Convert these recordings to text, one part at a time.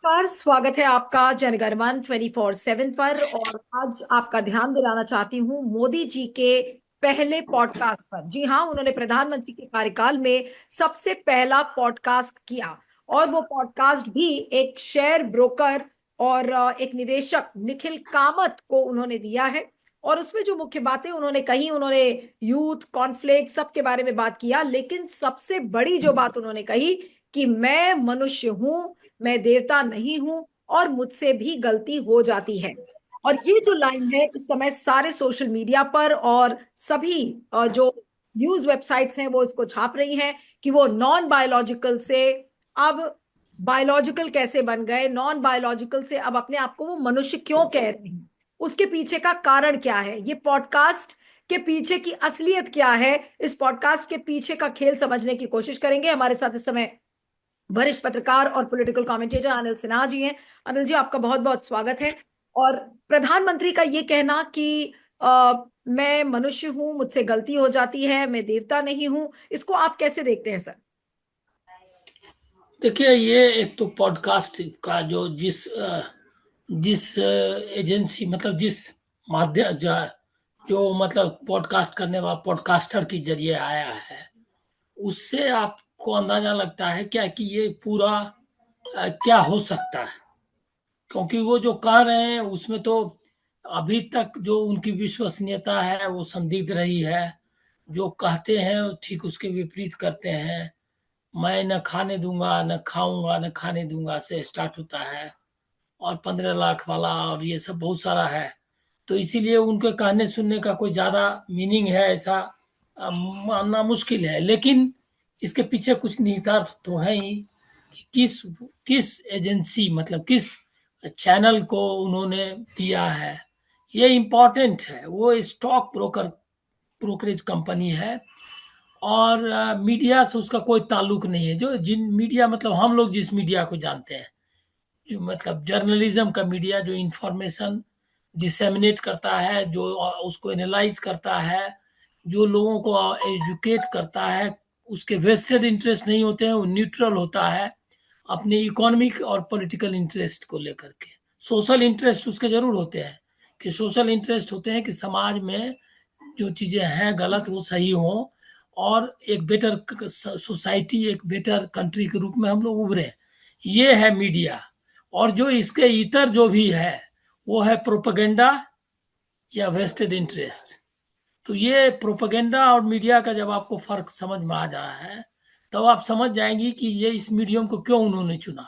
नमस्कार, स्वागत है आपका जनगणमन 24/7 पर। और आज आपका ध्यान दिलाना चाहती हूँ मोदी जी के पहले पॉडकास्ट पर। जी हाँ, उन्होंने प्रधानमंत्री के कार्यकाल में सबसे पहला पॉडकास्ट किया। और वो पॉडकास्ट भी एक शेयर ब्रोकर और एक निवेशक निखिल कामत को उन्होंने दिया है। और उसमें जो मुख्य बातें उन्होंने कही, उन्होंने यूथ कॉन्फ्लिक्ट सबके बारे में बात किया, लेकिन सबसे बड़ी जो बात उन्होंने कही कि मैं मनुष्य हूं, मैं देवता नहीं हूं और मुझसे भी गलती हो जाती है। और ये जो लाइन है इस समय सारे सोशल मीडिया पर और सभी जो न्यूज वेबसाइट्स हैं वो इसको छाप रही हैं कि वो नॉन बायोलॉजिकल से अब बायोलॉजिकल कैसे बन गए, नॉन बायोलॉजिकल से अब अपने आप को वो मनुष्य क्यों कह रहे हैं, उसके पीछे का कारण क्या है, ये पॉडकास्ट के पीछे की असलियत क्या है। इस पॉडकास्ट के पीछे का खेल समझने की कोशिश करेंगे। हमारे साथ इस समय वरिष्ठ पत्रकार और पॉलिटिकल कमेंटेटर अनिल सिन्हा जी हैं। अनिल जी, आपका बहुत बहुत स्वागत है। और प्रधानमंत्री का ये कहना कि मैं मनुष्य हूं, मुझसे गलती हो जाती है, मैं देवता नहीं हूं, इसको आप कैसे देखते हैं सर? देखिए, ये एक तो पॉडकास्ट का जो जिस एजेंसी मतलब जिस माध्यम जो मतलब पॉडकास्ट करने वाला पॉडकास्टर के जरिए आया है, उससे आपको अंदाजा लगता है क्या कि ये पूरा क्या हो सकता है। क्योंकि वो जो कह रहे हैं उसमें तो अभी तक जो उनकी विश्वसनीयता है वो संदिग्ध रही है। जो कहते हैं ठीक उसके विपरीत करते हैं। मैं न खाने दूंगा, न खाऊंगा, न खाने दूंगा से स्टार्ट होता है, और 15 लाख वाला और ये सब बहुत सारा है। तो इसीलिए उनके कहने सुनने का कोई ज़्यादा मीनिंग है ऐसा मानना मुश्किल है। लेकिन इसके पीछे कुछ निहितार्थ तो है ही कि किस किस एजेंसी मतलब किस चैनल को उन्होंने दिया है, ये इम्पोर्टेंट है। वो स्टॉक ब्रोकरेज कंपनी है, और मीडिया से उसका कोई ताल्लुक नहीं है। जो जिन मीडिया मतलब हम लोग जिस मीडिया को जानते हैं, जो मतलब जर्नलिज्म का मीडिया, जो इंफॉर्मेशन डिसेमिनेट करता है, जो उसको एनालाइज करता है, जो लोगों को एजुकेट करता है, उसके वेस्टेड इंटरेस्ट नहीं होते हैं, वो न्यूट्रल होता है अपने इकोनॉमिक और पॉलिटिकल इंटरेस्ट को लेकर के। सोशल इंटरेस्ट उसके जरूर होते हैं, कि सोशल इंटरेस्ट होते हैं कि समाज में जो चीज़ें हैं गलत वो सही हों, और एक बेटर सोसाइटी, एक बेटर कंट्री के रूप में हम लोग उभरे। ये है मीडिया। और जो इसके इतर जो भी है वो है प्रोपेगेंडा या वेस्टेड इंटरेस्ट। तो ये प्रोपेगेंडा और मीडिया का जब आपको फर्क समझ में आ जाए है, तब आप समझ जाएंगी कि ये इस मीडियम को क्यों उन्होंने चुना।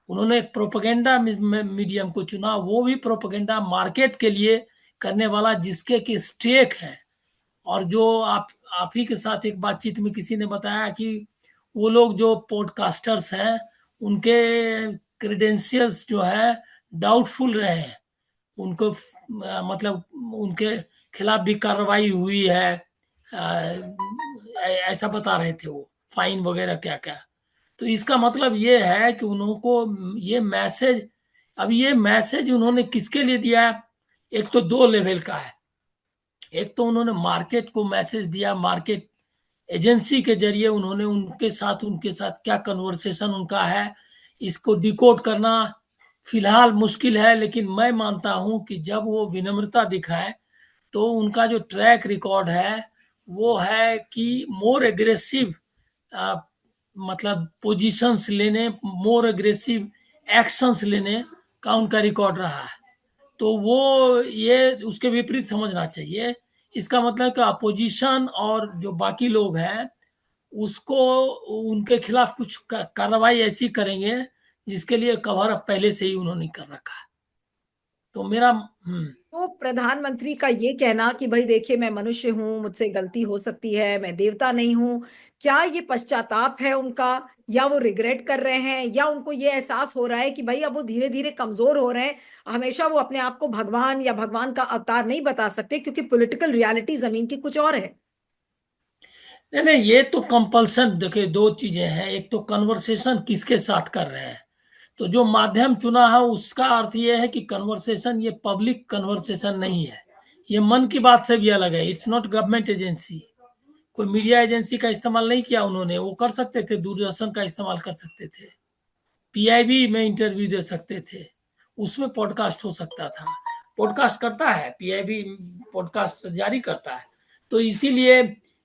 उन्होंने एक प्रोपेगेंडा मीडियम को चुना, वो भी प्रोपेगेंडा मार्केट के लिए करने वाला, जिसके की स्टेक है। और जो आप ही के साथ एक बातचीत में किसी ने बताया कि वो लोग जो पॉडकास्टर्स हैं उनके क्रेडेंशियल्स जो है डाउटफुल रहे हैं। उनको मतलब उनके खिलाफ भी कार्रवाई हुई है, ऐसा बता रहे थे वो, फाइन वगैरह क्या क्या। तो इसका मतलब ये है कि उनको ये मैसेज, अब ये मैसेज उन्होंने किसके लिए दिया है? एक तो दो लेवल का है। एक तो उन्होंने मार्केट को मैसेज दिया, मार्केट एजेंसी के जरिए उन्होंने उनके साथ क्या कन्वर्सेशन उनका है, इसको डिकोड करना फिलहाल मुश्किल है। लेकिन मैं मानता हूं कि जब वो विनम्रता दिखाएं, तो उनका जो ट्रैक रिकॉर्ड है वो है कि मोर एग्रेसिव मतलब पोजीशंस लेने, मोर एग्रेसिव एक्शंस लेने का उनका रिकॉर्ड रहा है। तो वो ये उसके विपरीत समझना चाहिए। इसका मतलब कि अपोजिशन और जो बाकी लोग हैं उसको उनके खिलाफ कुछ कार्रवाई ऐसी करेंगे जिसके लिए कवर अप पहले से ही उन्होंने कर रखा है। तो मेरा तो प्रधानमंत्री का ये कहना कि भाई देखिए, मैं मनुष्य हूं, मुझसे गलती हो सकती है, मैं देवता नहीं हूं, क्या ये पश्चाताप है उनका, या वो रिग्रेट कर रहे हैं, या उनको ये एहसास हो रहा है कि भाई अब वो धीरे धीरे कमजोर हो रहे हैं? हमेशा वो अपने आप को भगवान या भगवान का अवतार नहीं बता सकते, क्योंकि पॉलिटिकल रियलिटी जमीन की कुछ और है। नहीं नहीं, ये तो कंपल्सन। देखिए, दो चीजें हैं। एक तो कन्वर्सेशन किसके साथ कर रहे हैं। तो जो माध्यम चुना है उसका अर्थ ये है कि कन्वर्सेशन ये पब्लिक कन्वर्सेशन नहीं है, ये मन की बात से भी अलग है। It's not government agency. कोई मीडिया एजेंसी का इस्तेमाल नहीं किया उन्होंने। वो कर सकते थे, दूरदर्शन का इस्तेमाल कर सकते थे, पीआईबी में इंटरव्यू दे सकते थे, उसमें पॉडकास्ट हो सकता था। पॉडकास्ट करता है पीआईबी, पॉडकास्ट जारी करता है, तो इसीलिए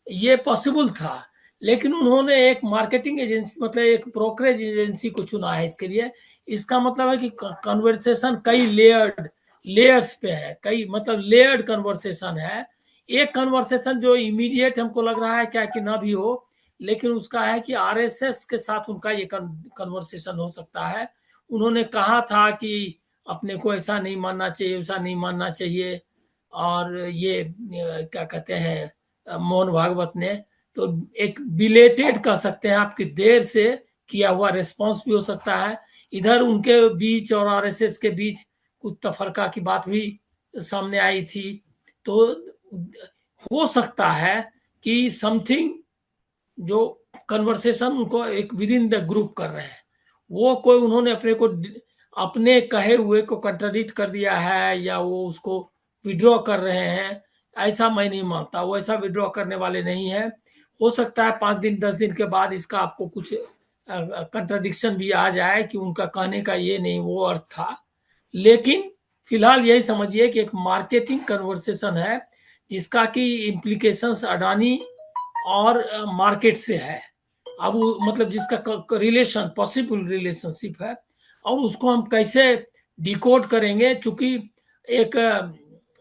ये पॉसिबल था। लेकिन उन्होंने एक मार्केटिंग एजेंसी, मतलब एक ब्रोकरेज एजेंसी को चुना है इसके लिए। इसका मतलब है कि कन्वर्सेशन कई लेयर्स पे है, कई मतलब लेयर्ड कन्वर्सेशन है। एक कन्वर्सेशन जो इमीडिएट हमको लग रहा है क्या कि ना भी हो, लेकिन उसका है कि आरएसएस के साथ उनका ये कन्वर्सेशन हो सकता है। उन्होंने कहा था कि अपने को ऐसा नहीं मानना चाहिए, वैसा नहीं मानना चाहिए। और ये क्या कहते हैं मोहन भागवत ने, तो एक बिलेटेड कह सकते हैं, आपकी देर से किया हुआ रिस्पांस भी हो सकता है। इधर उनके बीच और आरएसएस के बीच कुछ तफरका की बात भी सामने आई थी। तो हो सकता है कि समथिंग जो कन्वर्सेशन उनको एक विद इन द ग्रुप कर रहे हैं, वो कोई उन्होंने अपने कहे हुए को कंट्राडिक्ट कर दिया है, या वो उसको विड्रॉ कर रहे हैं, ऐसा मैं नहीं मानता। वो ऐसा विड्रॉ करने वाले नहीं है। हो सकता है 5 दिन 10 दिन के बाद इसका आपको कुछ कंट्राडिक्शन भी आ जाए कि उनका कहने का ये नहीं वो अर्थ था। लेकिन फिलहाल यही समझिए कि एक मार्केटिंग कन्वर्सेशन है, जिसका कि इम्प्लीकेशंस अडानी और मार्केट से है। अब मतलब जिसका रिलेशन पॉसिबल रिलेशनशिप है, और उसको हम कैसे डिकोड करेंगे, चूंकि एक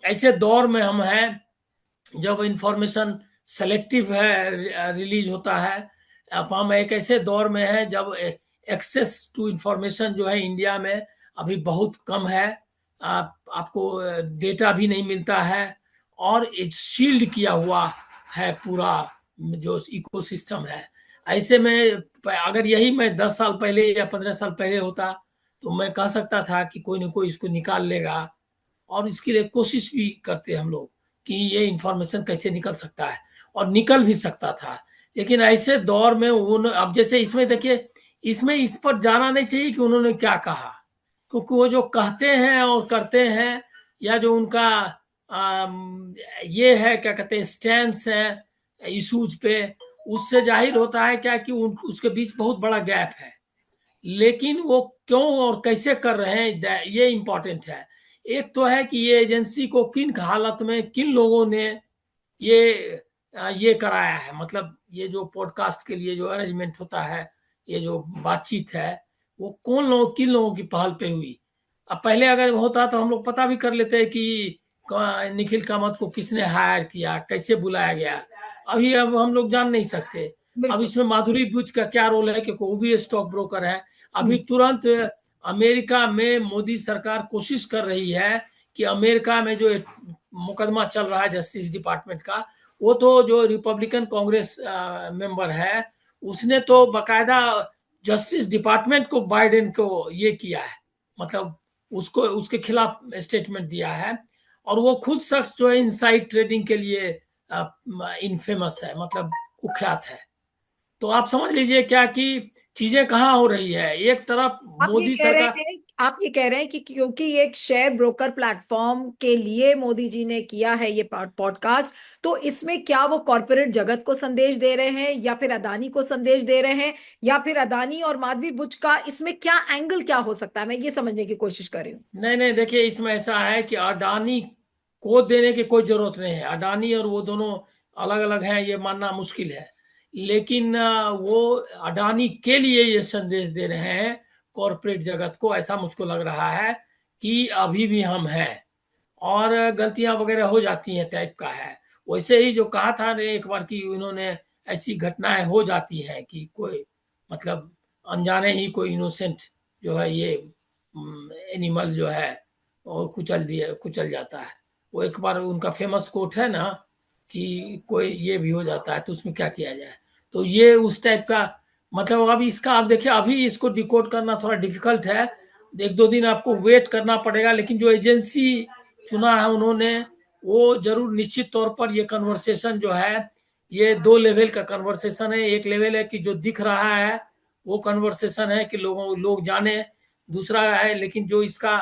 ऐसे दौर में हम हैं जब इंफॉर्मेशन सेलेक्टिव है, रिलीज होता है। अब हम एक ऐसे दौर में हैं जब एक्सेस टू इंफॉर्मेशन जो है इंडिया में अभी बहुत कम है। आपको डेटा भी नहीं मिलता है, और शील्ड किया हुआ है पूरा जो इकोसिस्टम है। ऐसे में अगर यही मैं 10 साल पहले या 15 साल पहले होता, तो मैं कह सकता था कि कोई ना कोई इसको निकाल लेगा, और इसके लिए कोशिश भी करते हम लोग कि ये इंफॉर्मेशन कैसे निकल सकता है, और निकल भी सकता था। लेकिन ऐसे दौर में अब जैसे इसमें देखिए, इसमें इस पर जाना नहीं चाहिए कि उन्होंने क्या कहा, क्योंकि वो जो कहते हैं और करते हैं, या जो उनका ये है क्या कहते हैं स्टैंड है इशूज पे, उससे जाहिर होता है क्या कि उसके बीच बहुत बड़ा गैप है। लेकिन वो क्यों और कैसे कर रहे हैं, ये इंपॉर्टेंट है। एक तो है कि ये एजेंसी को किन हालत में किन लोगों ने ये कराया है, मतलब ये जो पॉडकास्ट के लिए जो अरेंजमेंट होता है, ये जो बातचीत है, वो कौन लोग किन लोगों की पहल पे हुई। अब पहले अगर होता तो हम लोग पता भी कर लेते हैं कि निखिल कामत को किसने हायर किया, कैसे बुलाया गया। अभी अब हम लोग जान नहीं सकते। अब बिल्कुल। इसमें माधुरी बुच का क्या रोल है, क्योंकि वो भी स्टॉक ब्रोकर है। अभी हम्म। तुरंत अमेरिका में मोदी सरकार कोशिश कर रही है कि अमेरिका में जो मुकदमा चल रहा है जस्टिस डिपार्टमेंट का, वो तो जो रिपब्लिकन कांग्रेस मेंबर है, उसने तो बकायदा जस्टिस डिपार्टमेंट को बाइडेन को ये किया है, मतलब उसको उसके खिलाफ स्टेटमेंट दिया है। और वो खुद शख्स जो है इनसाइड ट्रेडिंग के लिए इनफेमस है, मतलब कुख्यात है। तो आप समझ लीजिए क्या कि चीजें कहाँ हो रही है। एक तरफ आप ये मोदी कह रहे सरकार, हैं आप ये कह रहे हैं कि क्योंकि ये एक शेयर ब्रोकर प्लेटफॉर्म के लिए मोदी जी ने किया है ये पॉडकास्ट, तो इसमें क्या वो कॉरपोरेट जगत को संदेश दे रहे हैं, या फिर अदानी को संदेश दे रहे हैं, या फिर अदानी और माधवी बुच का इसमें क्या एंगल क्या हो सकता है, मैं ये समझने की कोशिश कर रही हूँ। नहीं नहीं, देखिए इसमें ऐसा है कि अडानी को देने की कोई जरूरत नहीं है। अडानी और वो दोनों अलग अलग हैं, ये मानना मुश्किल है। लेकिन वो अडानी के लिए ये संदेश दे रहे हैं कॉरपोरेट जगत को, ऐसा मुझको लग रहा है कि अभी भी हम हैं, और गलतियां वगैरह हो जाती हैं टाइप का है। वैसे ही जो कहा था ने एक बार कि उन्होंने ऐसी घटनाएं हो जाती हैं कि कोई मतलब अनजाने ही कोई इनोसेंट जो है ये एनिमल जो है वो कुचल जाता है। वो एक बार उनका फेमस कोट है ना कि कोई ये भी हो जाता है तो उसमें क्या किया जाए। तो ये उस टाइप का मतलब, अब इसका आप देखिए अभी इसको डिकोड करना थोड़ा डिफिकल्ट है। 1-2 दिन आपको वेट करना पड़ेगा। लेकिन जो एजेंसी चुना है उन्होंने, वो जरूर निश्चित तौर पर ये कन्वर्सेशन जो है, ये 2 लेवल का कन्वर्सेशन है। एक लेवल है कि जो दिख रहा है वो कन्वर्सेशन है कि लोग जाने। दूसरा है लेकिन जो इसका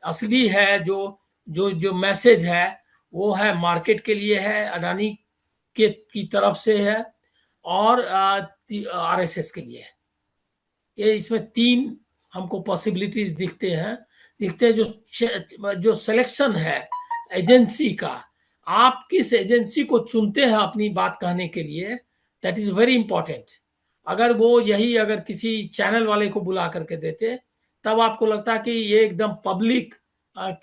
असली है, जो जो जो मैसेज है, वो है मार्केट के लिए है, अडानी के की तरफ से है, और आरएसएस के लिए है। ये इसमें 3 हमको पॉसिबिलिटीज दिखते हैं जो सिलेक्शन है एजेंसी का, आप किस एजेंसी को चुनते हैं अपनी बात कहने के लिए, दैट इज वेरी इंपॉर्टेंट। अगर वो यही अगर किसी चैनल वाले को बुला करके देते, तब आपको लगता है कि ये एकदम पब्लिक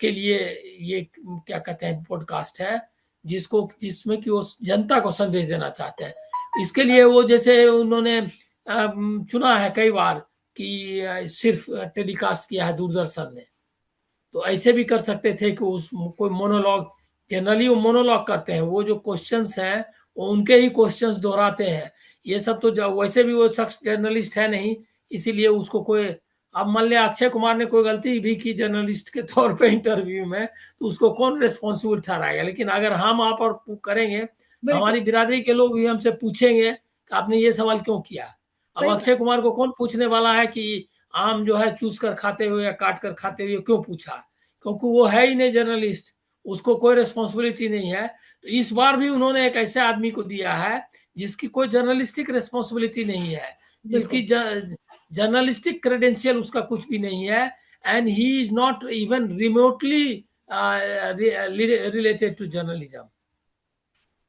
के लिए ये क्या कहते हैं पॉडकास्ट है, जिसमें कि वो जनता को संदेश देना चाहते हैं। इसके लिए वो जैसे उन्होंने चुना है कई बार कि सिर्फ टेलीकास्ट किया है दूरदर्शन ने, तो ऐसे भी कर सकते थे कि उस कोई मोनोलॉग, जनरली वो मोनोलॉग करते हैं, वो जो क्वेश्चंस हैं वो उनके ही क्वेश्चंस दोहराते हैं। ये सब तो वैसे भी वो शख्स जर्नलिस्ट है नहीं, इसीलिए उसको कोई, अब मान लिया अक्षय कुमार ने कोई गलती भी की जर्नलिस्ट के तौर पे इंटरव्यू में, तो उसको कौन रिस्पॉन्सिबल ठहराएगा। लेकिन अगर हम आप और करेंगे, बिल्कुल हमारी बिरादरी के लोग भी हमसे पूछेंगे कि आपने ये सवाल क्यों किया। अब सही बात। अक्षय कुमार को कौन पूछने वाला है कि आम जो है चूस कर खाते हुए या काट कर खाते हुए क्यों पूछा, क्योंकि वो है ही नहीं जर्नलिस्ट, उसको कोई रिस्पॉन्सिबिलिटी नहीं है। तो इस बार भी उन्होंने एक ऐसे आदमी को दिया है जिसकी कोई जर्नलिस्टिक रिस्पॉन्सिबिलिटी नहीं है, जिसकी बिल्कुल जर्नलिस्टिक क्रेडेंशियल उसका कुछ भी नहीं है, and he is not even remotely related to journalism.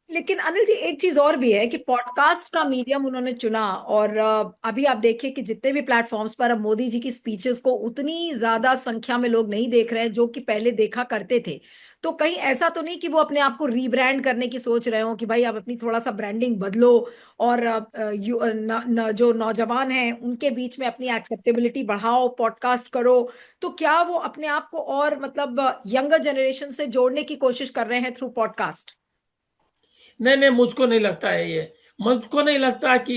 लेकिन अनिल जी एक चीज और भी है कि पॉडकास्ट का मीडियम उन्होंने चुना, और अभी आप देखिए कि जितने भी प्लेटफॉर्म्स पर अब मोदी जी की स्पीचेस को उतनी ज्यादा संख्या में लोग नहीं देख रहे हैं जो कि पहले देखा करते थे। तो कहीं ऐसा तो नहीं कि वो अपने आप को रीब्रांड करने की सोच रहे हो कि भाई आप अपनी थोड़ा सा ब्रांडिंग बदलो, और जो नौजवान हैं उनके बीच में अपनी एक्सेप्टेबिलिटी बढ़ाओ, पॉडकास्ट करो। तो क्या वो अपने आप को और मतलब यंगर जनरेशन से जोड़ने की कोशिश कर रहे हैं थ्रू पॉडकास्ट? नहीं नहीं, मुझको नहीं लगता है ये, मुझको नहीं लगता कि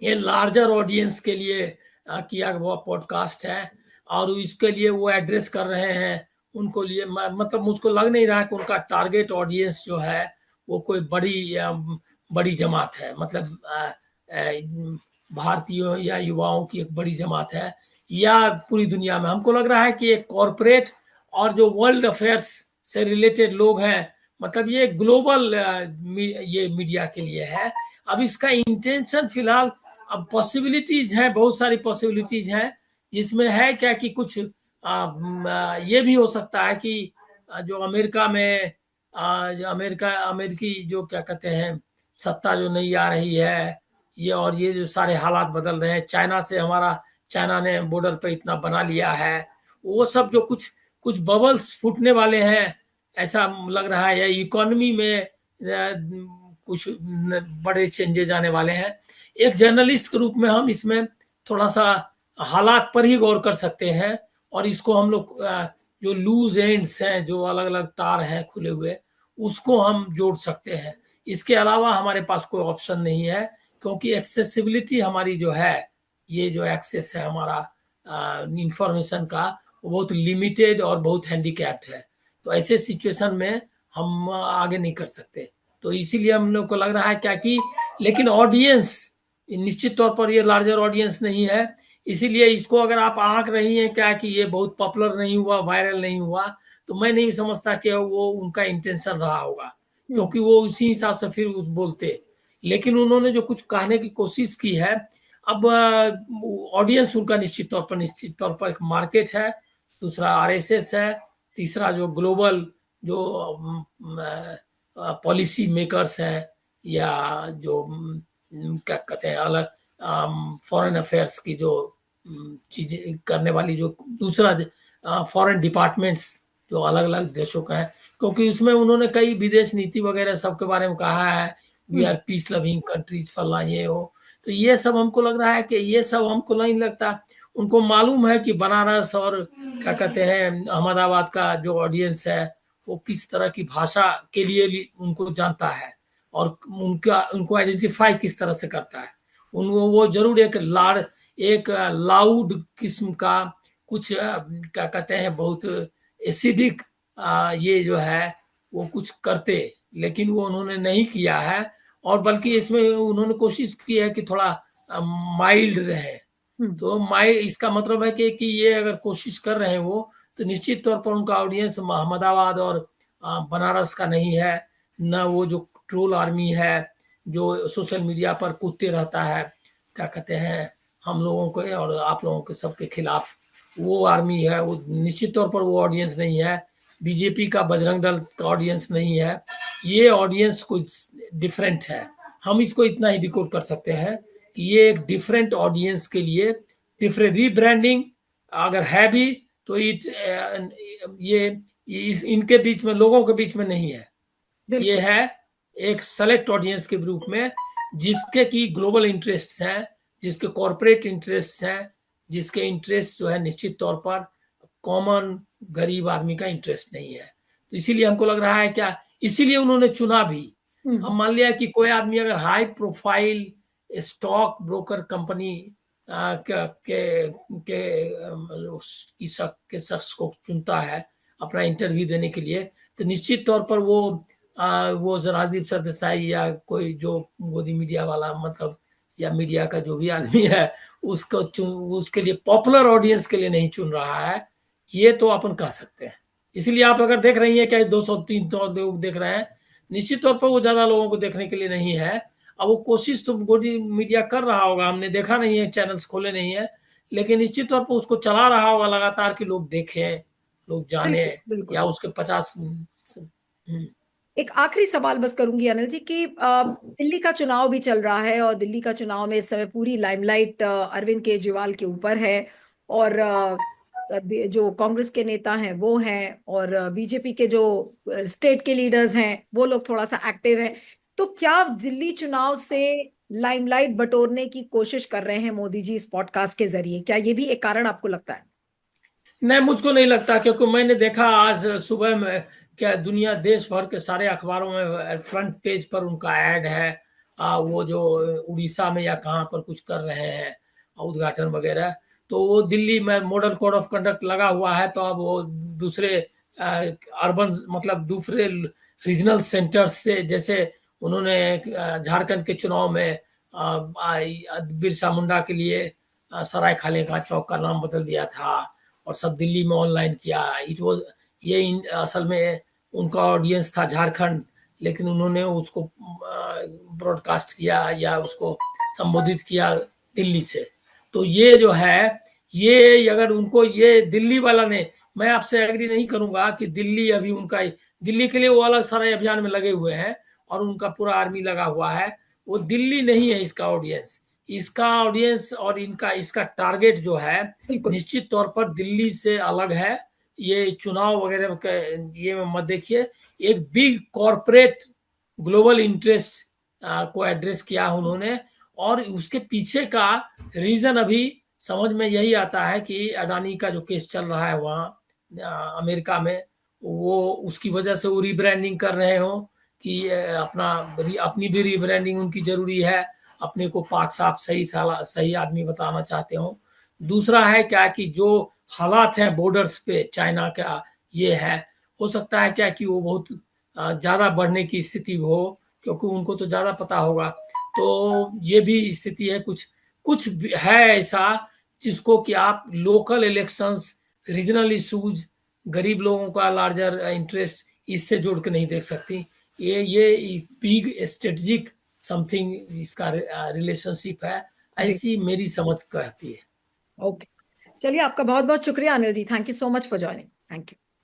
ये लार्जर ऑडियंस के लिए किया हुआ पॉडकास्ट है, और इसके लिए वो एड्रेस कर रहे हैं उनको लिए, मतलब मुझको लग नहीं रहा कि उनका टारगेट ऑडियंस जो है वो कोई बड़ी जमात है, मतलब भारतीयों या युवाओं की एक बड़ी जमात है, या पूरी दुनिया में। हमको लग रहा है कि एक कॉरपोरेट और जो वर्ल्ड अफेयर्स से रिलेटेड लोग हैं, मतलब ये ग्लोबल ये मीडिया के लिए है। अब इसका इंटेंशन फिलहाल, अब पॉसिबिलिटीज हैं, बहुत सारी पॉसिबिलिटीज हैं, जिसमें है क्या कि कुछ ये भी हो सकता है कि जो अमेरिका में जो अमेरिकी जो क्या कहते हैं सत्ता जो नहीं आ रही है, ये और ये जो सारे हालात बदल रहे हैं, चाइना ने बॉर्डर पे इतना बना लिया है, वो सब जो कुछ कुछ बबल्स फूटने वाले हैं ऐसा लग रहा है, या इकोनॉमी में कुछ बड़े चेंजेज आने वाले हैं। एक जर्नलिस्ट के रूप में हम इसमें थोड़ा सा हालात पर ही गौर कर सकते हैं, और इसको हम लोग जो लूज एंड्स हैं, जो अलग अलग तार हैं खुले हुए, उसको हम जोड़ सकते हैं। इसके अलावा हमारे पास कोई ऑप्शन नहीं है, क्योंकि एक्सेसिबिलिटी हमारी जो है, ये जो एक्सेस है हमारा इंफॉर्मेशन का, वो बहुत लिमिटेड और बहुत हैंडीकैप्ड है। तो ऐसे सिचुएशन में हम आगे नहीं कर सकते। तो इसीलिए हम लोग को लग रहा है क्या कि, लेकिन ऑडियंस निश्चित तौर पर ये लार्जर ऑडियंस नहीं है, इसीलिए इसको अगर आप आंक रही हैं क्या कि ये बहुत पॉपुलर नहीं हुआ, वायरल नहीं हुआ, तो मैं नहीं समझता कि वो उनका इंटेंशन रहा होगा, क्योंकि वो उसी हिसाब से फिर उस बोलते। लेकिन उन्होंने जो कुछ कहने की कोशिश की है, अब ऑडियंस उनका निश्चित तौर पर एक मार्केट है, दूसरा आरएसएस है, तीसरा जो ग्लोबल जो पॉलिसी मेकर्स हैं, या जो क्या कहते हैं अलग फॉरेन अफेयर्स की जो चीजें करने वाली जो दूसरा फॉरेन डिपार्टमेंट्स जो अलग अलग देशों का है, क्योंकि उसमें उन्होंने कई विदेश नीति वगैरह सबके बारे में कहा है, we are peace loving countries फला ये हो। तो ये सब हमको लग रहा है कि ये सब हमको नहीं लगता, उनको मालूम है कि बनारस और क्या कहते हैं अहमदाबाद का जो ऑडियंस है वो किस तरह की भाषा के लिए उनको जानता है, और उनको आइडेंटिफाई किस तरह से करता है। उनको वो जरूर एक लाउड किस्म का कुछ क्या कहते हैं बहुत एसिडिक ये जो है वो कुछ करते, लेकिन वो उन्होंने नहीं किया है, और बल्कि इसमें उन्होंने कोशिश की है कि थोड़ा माइल्ड रहे। तो माइल्ड इसका मतलब है कि ये अगर कोशिश कर रहे हैं वो, तो निश्चित तौर पर उनका ऑडियंस अहमदाबाद और बनारस का नहीं है, न वो जो ट्रोल आर्मी है जो सोशल मीडिया पर कूदते रहता है, क्या कहते हैं हम लोगों के और आप लोगों के सबके खिलाफ वो आर्मी है, वो निश्चित तौर पर वो ऑडियंस नहीं है। बीजेपी का बजरंग दल का ऑडियंस नहीं है। ये ऑडियंस कुछ डिफरेंट है। हम इसको इतना ही डिकोड कर सकते हैं कि ये एक डिफरेंट ऑडियंस के लिए डिफरेंट रीब्रांडिंग अगर है भी, तो ये इनके बीच में, लोगों के बीच में नहीं है। ये है एक सेलेक्ट ऑडियंस के रूप में, जिसके की ग्लोबल इंटरेस्ट हैं, जिसके कॉरपोरेट इंटरेस्ट हैं, जिसके इंटरेस्ट जो है निश्चित तौर पर कॉमन गरीब आदमी का इंटरेस्ट नहीं है। तो इसीलिए हमको लग रहा है क्या, इसीलिए उन्होंने चुना भी। अब मान लिया कि कोई आदमी अगर high profile stock broker company के शख्स को चुनता है अपना इंटरव्यू देने के लिए, तो निश्चित तौर पर वो राजदीप सरदेसाई या कोई जो गोदी मीडिया वाला, मतलब या मीडिया का जो भी आदमी है, उसको उसके लिए पॉपुलर ऑडियंस के लिए नहीं चुन रहा है। ये तो अपन कह सकते हैं। इसलिए आप अगर देख रही हैं क्या 200-300 लोग देख रहे हैं, निश्चित तौर पर वो ज्यादा लोगों को देखने के लिए नहीं है। अब वो कोशिश तो गोदी मीडिया कर रहा होगा, हमने देखा नहीं है, चैनल्स खोले नहीं है, लेकिन निश्चित तौर पर उसको चला रहा होगा लगातार कि लोग देखें, लोग जाने, बिल्कुल। या उसके 50। एक आखिरी सवाल बस करूंगी अनिल जी कि दिल्ली का चुनाव भी चल रहा है और दिल्ली का चुनाव में इस समय पूरी लाइमलाइट अरविंद केजरीवाल के ऊपर है, और जो कांग्रेस के नेता हैं वो हैं, और बीजेपी के जो स्टेट के लीडर्स हैं वो लोग थोड़ा सा एक्टिव हैं। तो क्या दिल्ली चुनाव से लाइमलाइट बटोरने की कोशिश कर रहे हैं मोदी जी इस पॉडकास्ट के जरिए? क्या ये भी एक कारण आपको लगता है? नहीं, मुझको नहीं लगता, क्योंकि मैंने देखा आज सुबह में क्या दुनिया देश भर के सारे अखबारों में फ्रंट पेज पर उनका ऐड है। वो जो उड़ीसा में या कहाँ पर कुछ कर रहे हैं उद्घाटन वगैरह, तो वो दिल्ली में मॉडल कोड ऑफ कंडक्ट लगा हुआ है। तो अब वो दूसरे अर्बन, मतलब दूसरे रीजनल सेंटर्स से, जैसे उन्होंने झारखंड के चुनाव में बिरसा मुंडा के लिए सराय खाले का चौक का नाम बदल दिया था और सब दिल्ली में ऑनलाइन किया। इट वो ये असल में उनका ऑडियंस था झारखंड, लेकिन उन्होंने उसको ब्रॉडकास्ट किया या उसको संबोधित किया दिल्ली से। तो ये जो है, ये अगर उनको ये दिल्ली वाला ने, मैं आपसे एग्री नहीं करूंगा कि दिल्ली अभी उनका, दिल्ली के लिए वो अलग सारे अभियान में लगे हुए हैं और उनका पूरा आर्मी लगा हुआ है। वो दिल्ली नहीं है इसका ऑडियंस। इसका ऑडियंस और इनका इसका टारगेट जो है बिल्कुल। निश्चित तौर पर दिल्ली से अलग है। ये चुनाव वगैरह ये मत देखिए, एक बिग कॉरपोरेट ग्लोबल इंटरेस्ट को एड्रेस किया उन्होंने। और उसके पीछे का रीजन अभी समझ में यही आता है कि अडानी का जो केस चल रहा है वहाँ अमेरिका में, वो उसकी वजह से वो रीब्रांडिंग कर रहे हो कि अपनी भी रीब्रांडिंग उनकी जरूरी है, अपने को पाक साफ सही आदमी बताना चाहते हो। दूसरा है क्या कि जो हालात हैं बॉर्डर्स पे चाइना का, ये है, हो सकता है क्या कि वो बहुत ज्यादा बढ़ने की स्थिति हो, क्योंकि उनको तो ज्यादा पता होगा। तो ये भी स्थिति है, कुछ कुछ है ऐसा जिसको कि आप लोकल इलेक्शंस, रीजनल इशूज, गरीब लोगों का लार्जर इंटरेस्ट, इससे जोड़ के नहीं देख सकती। ये बिग स्ट्रेटेजिक समथिंग इसका रिलेशनशिप है, जी। ऐसी मेरी समझ कहती है। ओके, चलिए, आपका बहुत बहुत शुक्रिया Anil ji. Thank you so much for joining. Thank you.